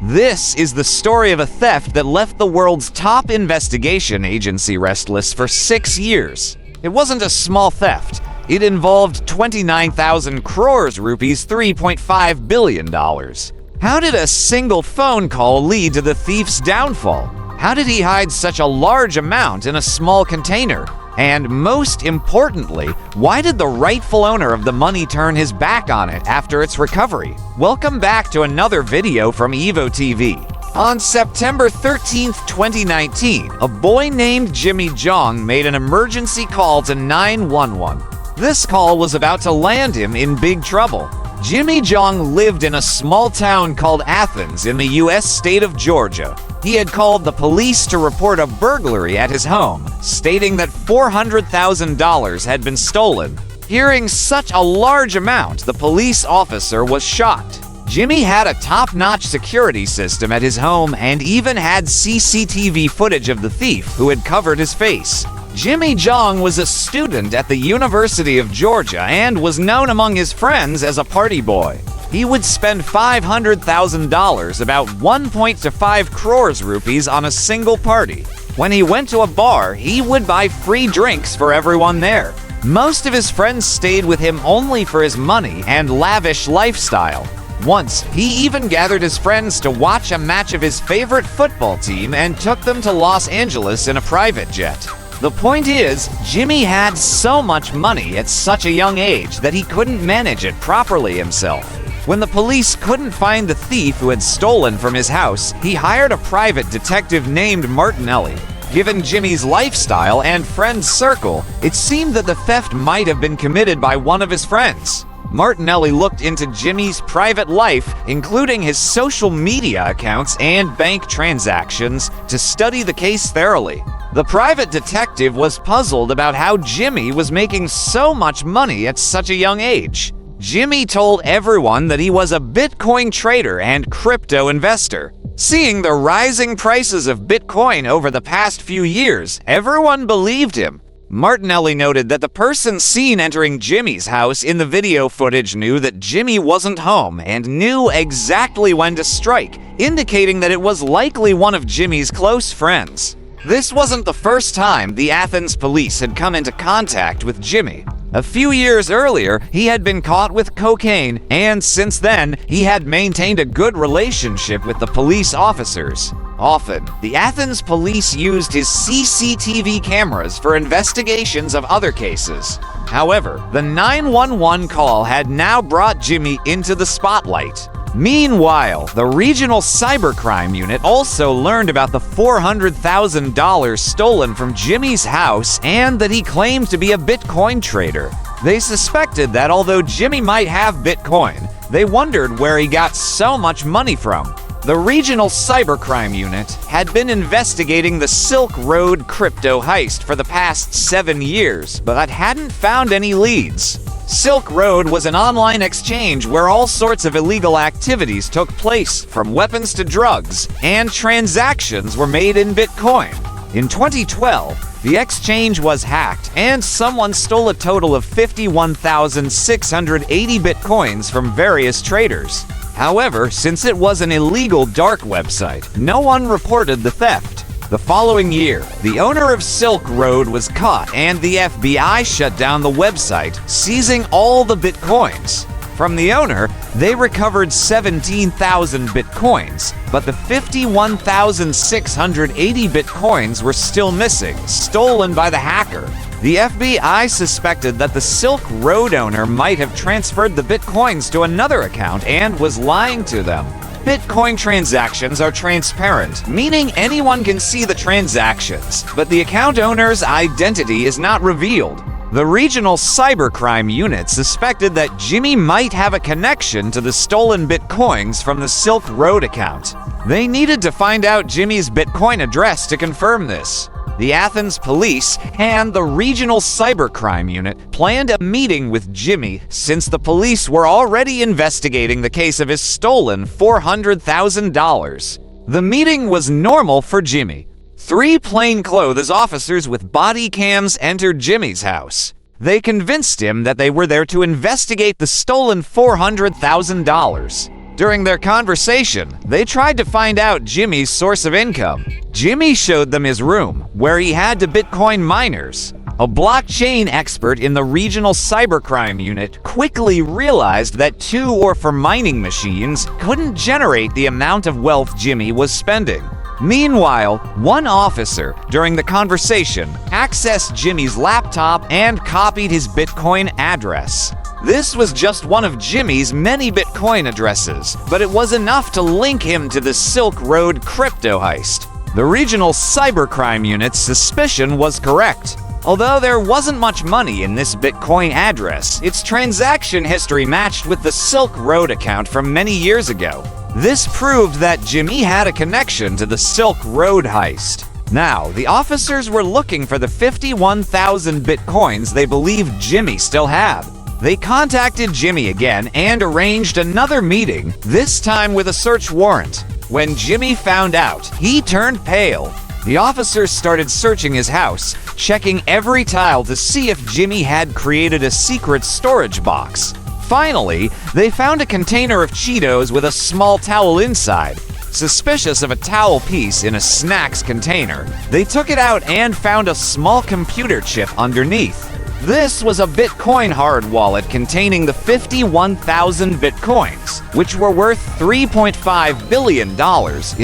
This is the story of a theft that left the world's top investigation agency restless for 6 years. It wasn't a small theft. It involved 29,000 crores rupees, $3.5 billion. How did a single phone call lead to the thief's downfall? How did he hide such a large amount in a small container? And most importantly, why did the rightful owner of the money turn his back on it after its recovery? Welcome back to another video from EVO TV. On September 13, 2019, a boy named Jimmy Jong made an emergency call to 911. This call was about to land him in big trouble. Jimmy Jong lived in a small town called Athens in the U.S. state of Georgia. He had called the police to report a burglary at his home, stating that $400,000 had been stolen. Hearing such a large amount, the police officer was shocked. Jimmy had a top-notch security system at his home and even had CCTV footage of the thief who had covered his face. Jimmy Jong was a student at the University of Georgia and was known among his friends as a party boy. He would spend $500,000, about 1.5 crores rupees, on a single party. When he went to a bar, he would buy free drinks for everyone there. Most of his friends stayed with him only for his money and lavish lifestyle. Once, he even gathered his friends to watch a match of his favorite football team and took them to Los Angeles in a private jet. The point is, Jimmy had so much money at such a young age that he couldn't manage it properly himself. When the police couldn't find the thief who had stolen from his house, he hired a private detective named Martinelli. Given Jimmy's lifestyle and friend circle, it seemed that the theft might have been committed by one of his friends. Martinelli looked into Jimmy's private life, including his social media accounts and bank transactions, to study the case thoroughly. The private detective was puzzled about how Jimmy was making so much money at such a young age. Jimmy told everyone that he was a Bitcoin trader and crypto investor. Seeing the rising prices of Bitcoin over the past few years, everyone believed him. Martinelli noted that the person seen entering Jimmy's house in the video footage knew that Jimmy wasn't home and knew exactly when to strike, indicating that it was likely one of Jimmy's close friends. This wasn't the first time the Athens police had come into contact with Jimmy. A few years earlier, he had been caught with cocaine, and since then, he had maintained a good relationship with the police officers. Often, the Athens police used his CCTV cameras for investigations of other cases. However, the 911 call had now brought Jimmy into the spotlight. Meanwhile, the regional cybercrime unit also learned about the $400,000 stolen from Jimmy's house and that he claimed to be a Bitcoin trader. They suspected that although Jimmy might have Bitcoin, they wondered where he got so much money from. The regional cybercrime unit had been investigating the Silk Road crypto heist for the past 7 years, but hadn't found any leads. Silk Road was an online exchange where all sorts of illegal activities took place, from weapons to drugs, and transactions were made in Bitcoin. In 2012, the exchange was hacked, and someone stole a total of 51,680 Bitcoins from various traders. However, since it was an illegal dark website, no one reported the theft. The following year, the owner of Silk Road was caught and the FBI shut down the website, seizing all the Bitcoins. From the owner, they recovered 17,000 Bitcoins, but the 51,680 Bitcoins were still missing, stolen by the hacker. The FBI suspected that the Silk Road owner might have transferred the Bitcoins to another account and was lying to them. Bitcoin transactions are transparent, meaning anyone can see the transactions, but the account owner's identity is not revealed. The regional cybercrime unit suspected that Jimmy might have a connection to the stolen Bitcoins from the Silk Road account. They needed to find out Jimmy's Bitcoin address to confirm this. The Athens police and the regional cybercrime unit planned a meeting with Jimmy since the police were already investigating the case of his stolen $400,000. The meeting was normal for Jimmy. 3 plainclothes officers with body cams entered Jimmy's house. They convinced him that they were there to investigate the stolen $400,000. During their conversation, they tried to find out Jimmy's source of income. Jimmy showed them his room, where he had to Bitcoin miners. A blockchain expert in the regional cybercrime unit quickly realized that 2 or 4 mining machines couldn't generate the amount of wealth Jimmy was spending. Meanwhile, one officer, during the conversation, accessed Jimmy's laptop and copied his Bitcoin address. This was just one of Jimmy's many Bitcoin addresses, but it was enough to link him to the Silk Road crypto heist. The regional cybercrime unit's suspicion was correct. Although there wasn't much money in this Bitcoin address, its transaction history matched with the Silk Road account from many years ago. This proved that Jimmy had a connection to the Silk Road heist. Now, the officers were looking for the 51,000 Bitcoins they believed Jimmy still had. They contacted Jimmy again and arranged another meeting, this time with a search warrant. When Jimmy found out, he turned pale. The officers started searching his house, checking every tile to see if Jimmy had created a secret storage box. Finally, they found a container of Cheetos with a small towel inside. Suspicious of a towel piece in a snacks container, they took it out and found a small computer chip underneath. This was a Bitcoin hard wallet containing the 51,000 Bitcoins, which were worth $3.5 billion in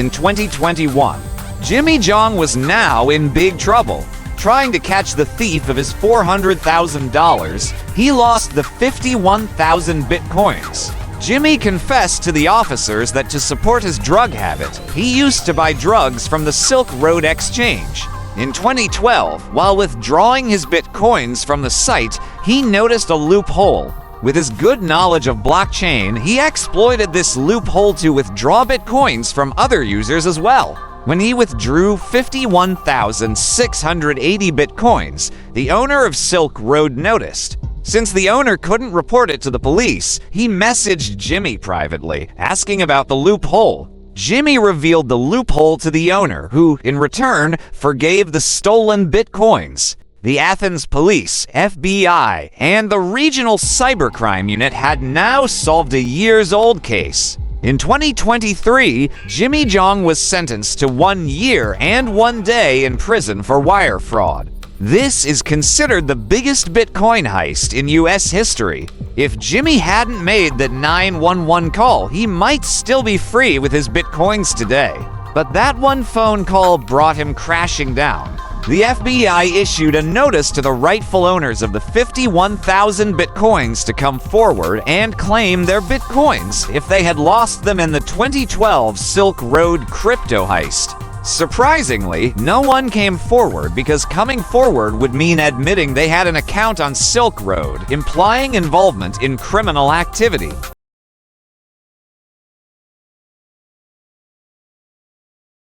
2021. Jimmy Jong was now in big trouble. Trying to catch the thief of his $400,000, he lost the 51,000 Bitcoins. Jimmy confessed to the officers that to support his drug habit, he used to buy drugs from the Silk Road Exchange. In 2012, while withdrawing his Bitcoins from the site, he noticed a loophole. With his good knowledge of blockchain, he exploited this loophole to withdraw Bitcoins from other users as well. When he withdrew 51,680 Bitcoins, the owner of Silk Road noticed. Since the owner couldn't report it to the police, he messaged Jimmy privately, asking about the loophole. Jimmy revealed the loophole to the owner, who, in return, forgave the stolen Bitcoins. The Athens police, FBI, and the regional cybercrime unit had now solved a years-old case. In 2023, Jimmy Jong was sentenced to 1 year and 1 day in prison for wire fraud. This is considered the biggest Bitcoin heist in US history. If Jimmy hadn't made the 911 call, he might still be free with his Bitcoins today. But that one phone call brought him crashing down. The FBI issued a notice to the rightful owners of the 51,000 Bitcoins to come forward and claim their Bitcoins if they had lost them in the 2012 Silk Road crypto heist. Surprisingly, no one came forward because coming forward would mean admitting they had an account on Silk Road, implying involvement in criminal activity.